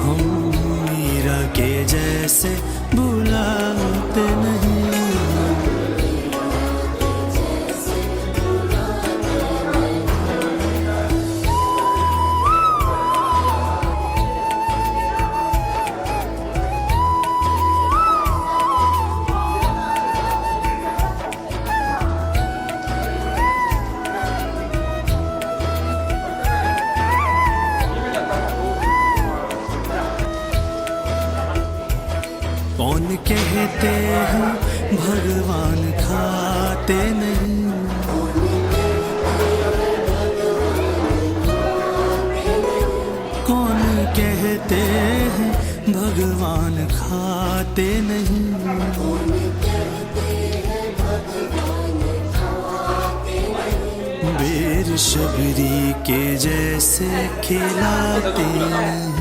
हम मीरा के जैसे बुलाते नहीं। कौन कहते हैं भगवान खाते नहीं। कौन कहते हैं भगवान खाते नहीं। बेर शबरी के जैसे खिलाते नहीं।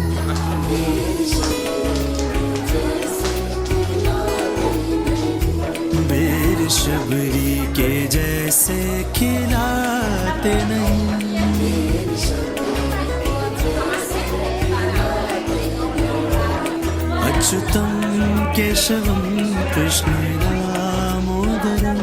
बेर शबरी के जैसे खिलाते नहीं। अच्युतम केशवम कृष्ण दामोदरम।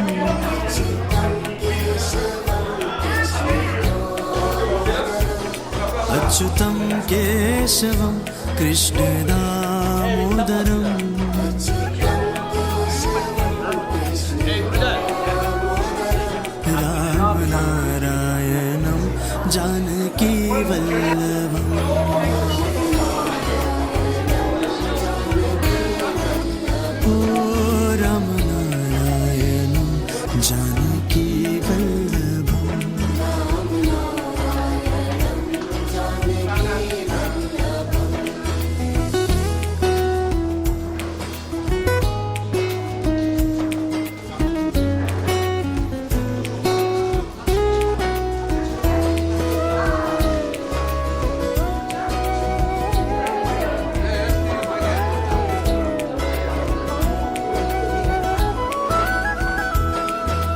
अच्युतम केशवम कृष्ण दामोदरम। राम नारायणं जानकी वल्लभम्। ओ राम नारायणं जानकी वल्लभम्।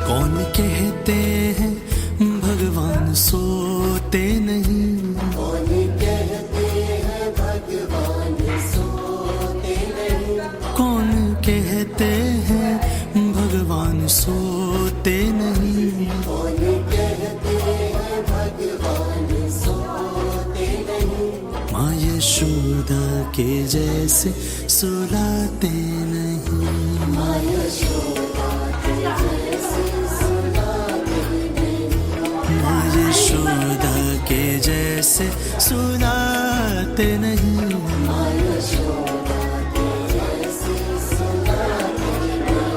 कौन कहते हैं भगवान सोते नहीं। कौन कहते हैं भगवान सोते नहीं। कौन कहते हैं भगवान सोते नहीं। कौन कहते हैं भगवान सोते नहीं। माँ यशोदा के जैसे सुलाते नहीं। माँ यशोदा के जैसे माँ यशोदा के जैसे सुलाते नहीं। माँ यशोदा के जैसे सुलाते नहीं।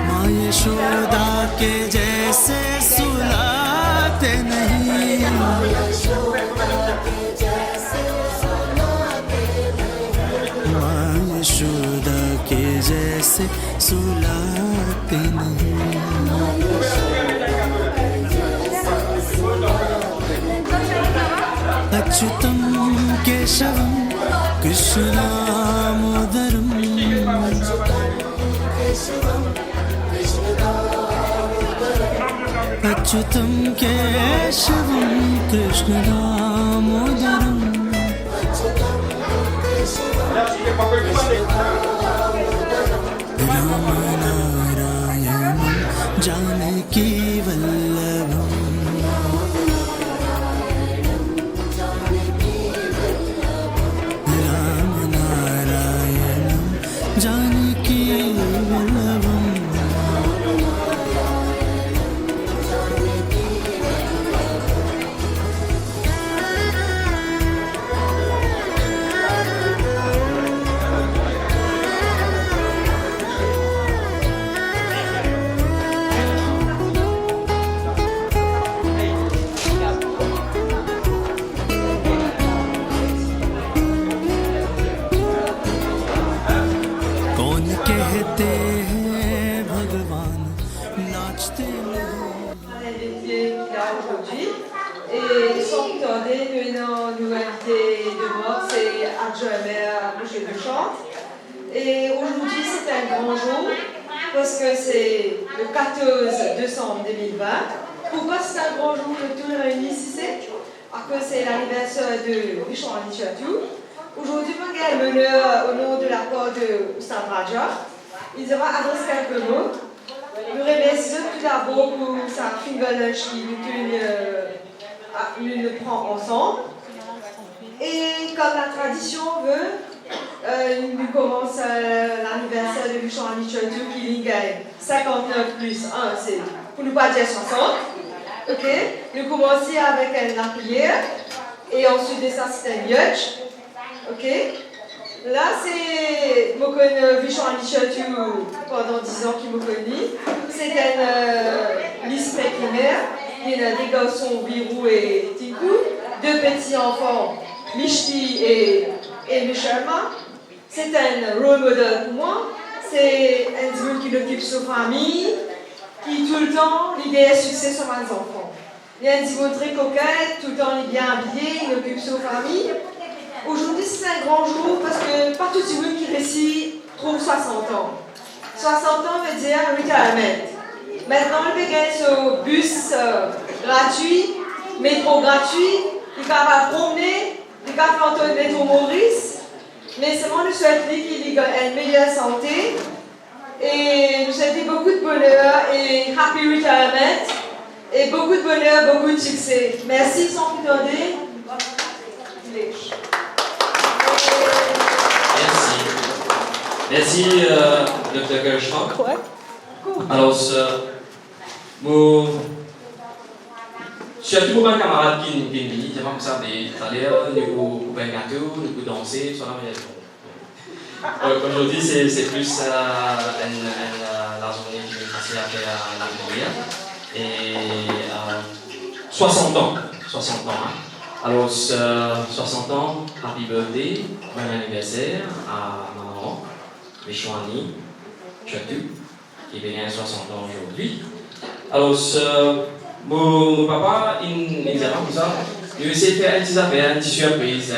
माँ यशोदा के जैसे सुलाते नहीं। माँ यशोदा के जैसे सुलाते नहीं। माँ यशोदा के जैसे सुलाते नहीं। अच्युतम केशवम कृष्ण दामोदरम। अच्युतम केशवम कृष्ण दामोदरम। राम नारायणं जानकी वल्लभम्। राम नारायणं जानकी वल्लभम्। कहते हैं भगवान नाचते L'invité là aujourd'hui et sans plus tarder, nous avons une invité de moi, c'est Adjoa Mère Boucher de Chante. Et aujourd'hui c'est un grand jour parce que c'est le 14 décembre 2020. Pourquoi c'est un grand jour que tous les réunis ici? Parce que c'est l'anniversaire de Richon Anichatou. Aujourd'hui, je vais meneur au nom de la part de Ustad Raja. Il va adresser quelques mots. Nous remercions tout d'abord pour sa finger lunch qui nous le prend ensemble. Et comme la tradition veut, nous commençons l'anniversaire de Richon Anichatou qui gagne 59 plus 1, c'est pour ne pas dire 60. Ok, nous commençons avec la prière et ensuite de ça c'est un yutch. Ok, là c'est mon Richon Anichatou pendant 10 ans qui me connaît. C'est un lycée primaire. Il y a des garçons Virou et Tikou, 2 petits enfants Mishti et Michelma. C'est un role model pour moi. C'est un homme qui occupe sa famille, qui tout le temps l'idée est succès sur mes enfants. Il y a un homme très coquet, tout le temps il est bien habillé, il occupe sa famille. Aujourd'hui c'est un grand jour parce que pas tout le monde qui réussit trouve 60 ans. 60 ans veut dire retirement. Maintenant il peut gagner ce bus gratuit, métro gratuit, il va promener, il va faire un métro Maurice. Mais seulement nous souhaitons qu'il ait une meilleure santé et nous souhaitons beaucoup de bonheur et happy retirement et beaucoup de bonheur, beaucoup de succès. Merci sans plus tarder. Merci, Dr. Gershman. Alors, surtout pour mes camarades qui nous disent, j'ai pas ça tout à l'heure, nous pouvons gâteau, nous pouvons danser, sur la maison. Aujourd'hui, c'est plus la journée qui est passée après la prière. Et 60 ans. Hein. Alors, 60 ans, happy birthday, bon anniversaire à ma maman, Richouani Chatou, qui vient 60 ans aujourd'hui. Alors, mon papa, il nous a comme ça, il essaie de faire une petite affaire, une petite surprise,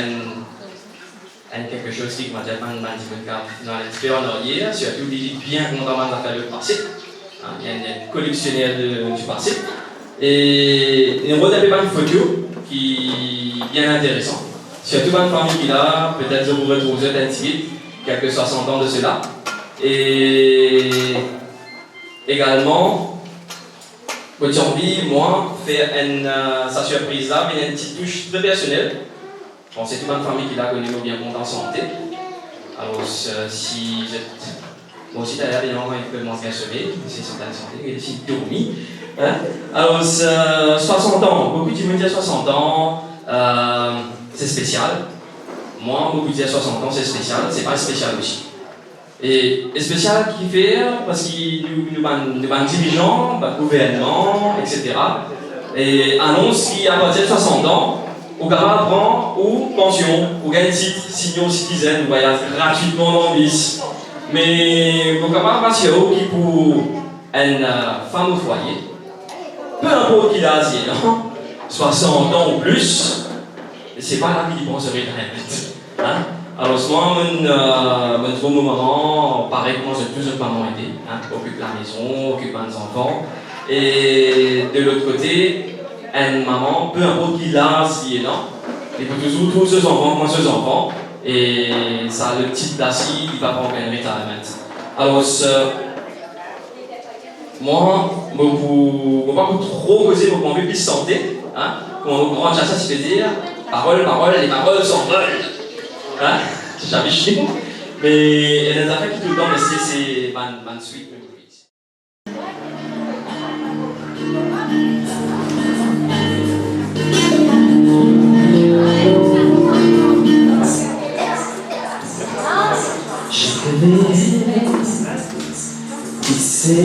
quelque chose qui m'a dit dans un petit peu en arrière, surtout il est bien content d'affaire le passé. Il y a un collectionneur du passé. Et il nous a pas une photo qui est bien intéressante. Surtout dans une famille qu'il a, peut-être vous retrouvez un petit quelques 60 ans de cela. Et également, j'ai envie, moi, faire sa surprise là, mais une petite touche très personnelle. Bon, c'est toute une famille qui l'a connu bien content en santé. Alors, si vous êtes. Moi aussi, d'ailleurs, évidemment, il peut manquer à sauver, c'est une certaine santé, il est aussi dormi. Hein? Alors, 60 ans, beaucoup de gens disent 60 ans, c'est spécial. Moi, beaucoup disent 60 ans, c'est spécial, c'est pas spécial aussi. Et spécial qui fait, parce qu'il nous a dirigeants, gouvernement, etc. Et annonce qu'à partir de 60 ans, au Gabon prend ou pension, ou gagne titre, senior citizen, ou voyage gratuitement dans le bis. Mais au Gabon, ratio qui pour une femme au foyer, peu importe qu'il a 60 ans ou plus, c'est pas là qu'il pense retraite. Hein? Alors, moi, je trouve mon maman, pareil que moi, j'ai toujours maman aidé, hein? Occupe la maison, occupe les enfants. Et de l'autre côté, une maman, peu importe qui l'a, si et non, il peut toujours tous ses enfants, moi ses enfants, et ça, le petit assis, il va prendre un retirement. Alors, moi, je ne vais pas trop causer mon envie plus santé, hein, pour mon grand chasseur, si je peux dire, parole, les paroles s'envolent, hein, c'est jamais chiant, mais il y a des affaires qui tout le temps restent, c'est man sweet memories. किससे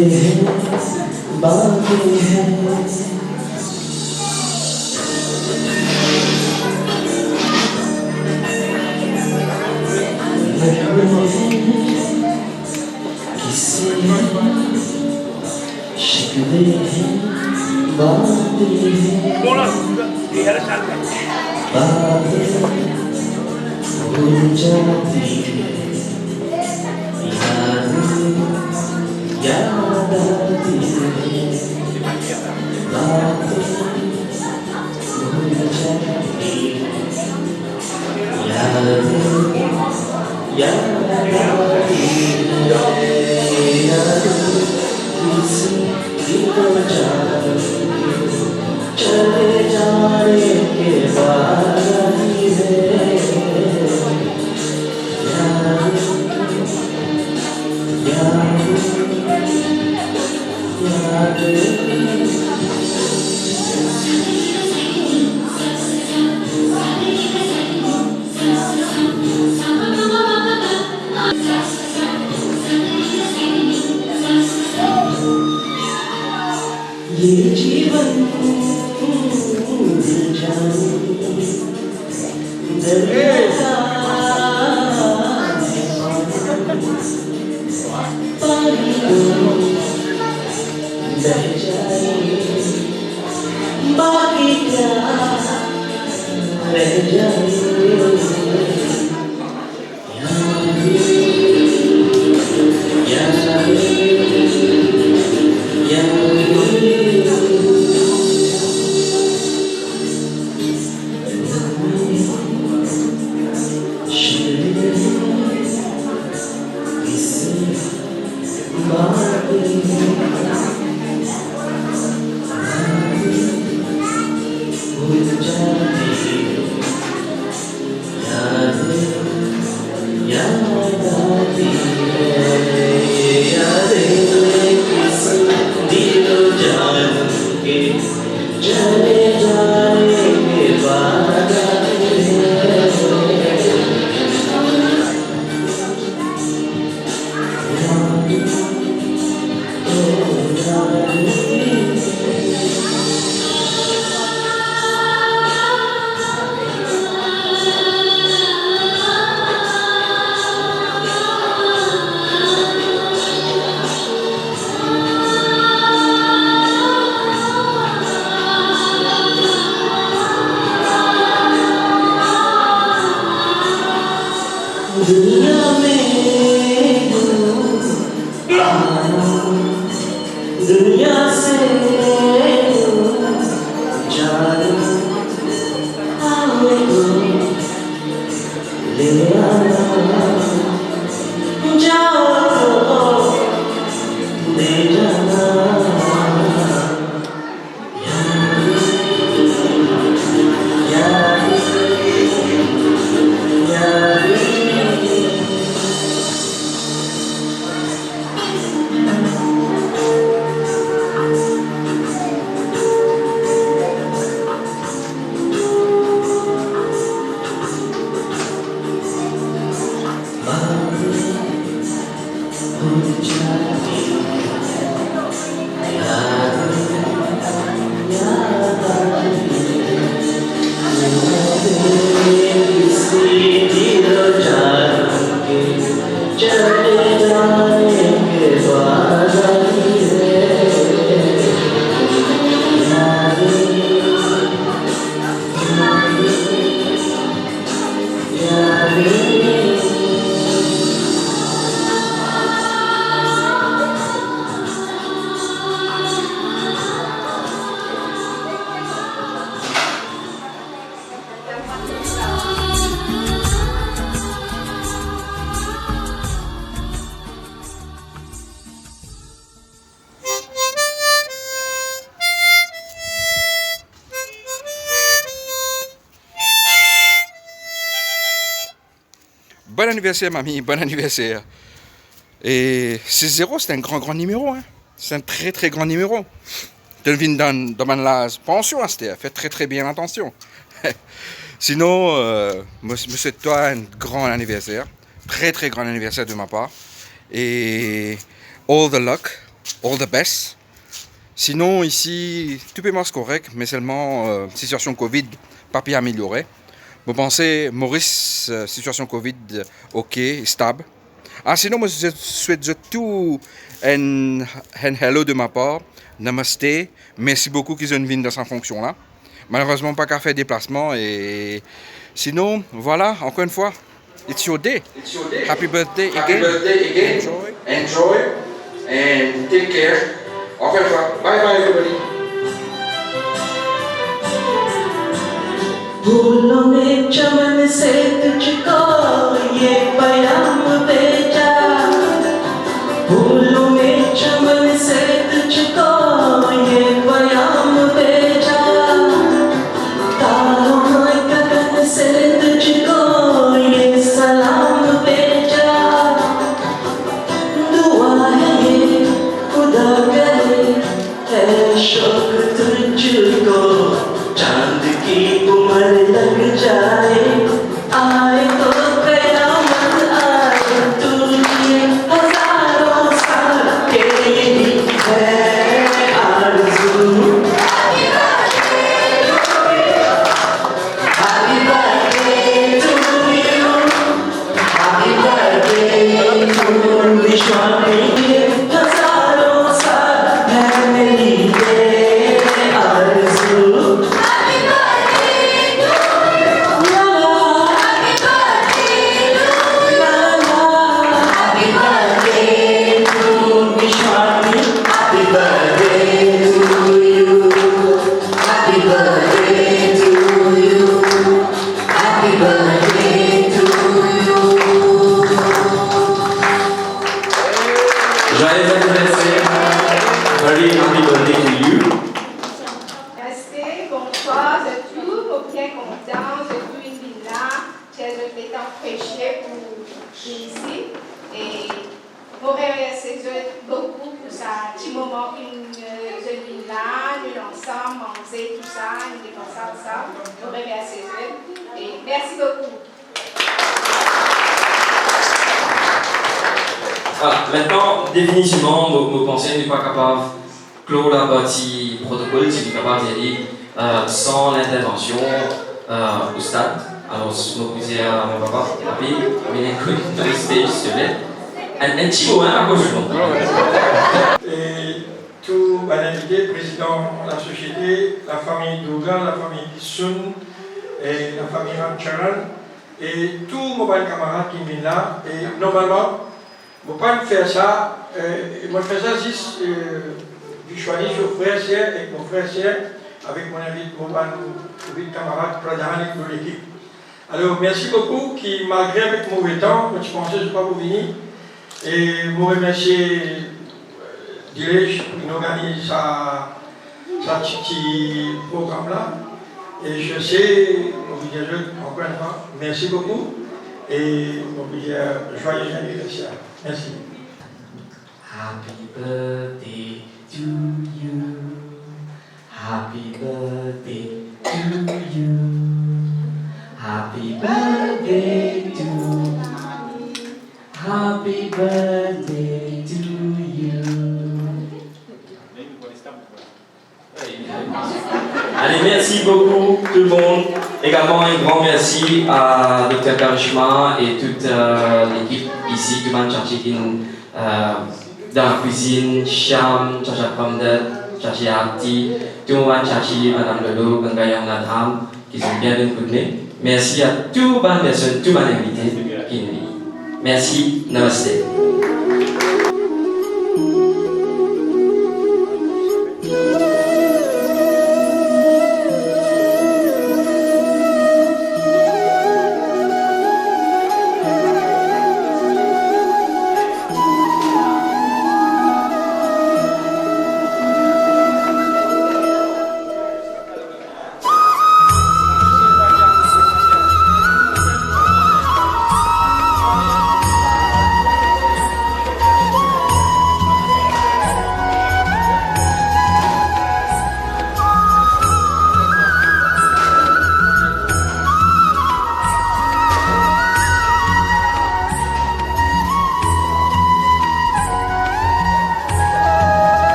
बातें हैं किससे शिकवे हैं बातें हैं बातें भूल जाती याद आती है बातें भूल जाती है यादें याद आती है यादें किसी दिल को जाने चले जाने के बाद आई है ये जीवन दिल जाने दरिया पानी बह जाए बाकी क्या रह जाए दुनिया में दुनिया से जानो आओ ले आना जाओ ले जाना Bon anniversaire, mamie, bon anniversaire. Et 6-0, c'est un grand numéro. Hein. C'est un très grand numéro. Tu viens dans la pension, fais très bien attention. Sinon, je souhaite toi un grand anniversaire. Très grand anniversaire de ma part. Et all the luck, all the best. Sinon, ici, tout est correct, mais seulement situation Covid, pas bien améliorée. Vous pensez, Maurice, situation Covid, ok, stable. Ah, sinon, je souhaite tout un hello de ma part. Namaste. Merci beaucoup qu'ils ont venu dans cette fonction-là. Malheureusement, pas qu'à faire déplacement. Et sinon, voilà, encore une fois, it's your day. Happy birthday again. Enjoy. And take care. Encore une fois, bye bye everybody. फूलों ने चमन से तुझको ये पैगाम भेजा, फूलों ने चमन से तुझको ये पैगाम भेजा, तारों ने गगन से तुझको ये सलाम भेजा, दुआ है ये खुदा करे है शौक तुझको, चांद की उम्र लग जाए, आए तो कयामत आए, तुझे हजारों साल के यही है आरज़ू। Happy birthday to you, happy birthday to विश्वामी, हजारों साल है मेरी ये आरज़ू। Joyeux anniversaire. Very happy birthday to you. Restez bonsoir, je suis bien content, je suis une villa, j'ai le temps prêché pour ici. Et mon remercie beaucoup pour ça, petit moment que je suis là, nous ensemble, manger, tout ça, nous dépenser ça. Je vous remercie et merci beaucoup. Voilà, maintenant, définitivement, nos pensées n'est pas capable de clore la partie protocole, c'est capable d'y aller sans l'intervention au stade. Alors, je vous disais à mon papa, papi, venez dans le stage, s'il te plaît. Un petit mot, à gauche, Et tout un invité, président de la société, la famille Douga, la famille Sun, et la famille Ramcharan, et tous mes camarades qui viennent là. Et normalement, je ne peux pas faire ça. Moi, je fais ça juste, je choisis sur frère et sœur, avec mon frère et sœur, avec mon invité, mon camarade Pradhan et de l'équipe. Alors, merci beaucoup, qui malgré avec mauvais temps, je pensais que je ne pas vous venir. Et je remercie Dilech qui organise ce petit programme-là. Et je sais, on vous dit encore une fois, merci beaucoup. Et on vous dit joyeux anniversaire. Merci. Happy birthday to you. Happy birthday to you. Happy birthday to you. Happy birthday to you. Allez, merci beaucoup tout le monde. Également un grand merci à Dr Karishma et toute l'équipe ici, tout le monde dans la cuisine, Cham, Chacha Pamdet, Chachi Arti, tout le monde Chachi, Madame Lolo, Bangayam Nadham, qui sont bien venus. Merci à toutes les personnes, tous les invités qui nous disent. Merci, namaste.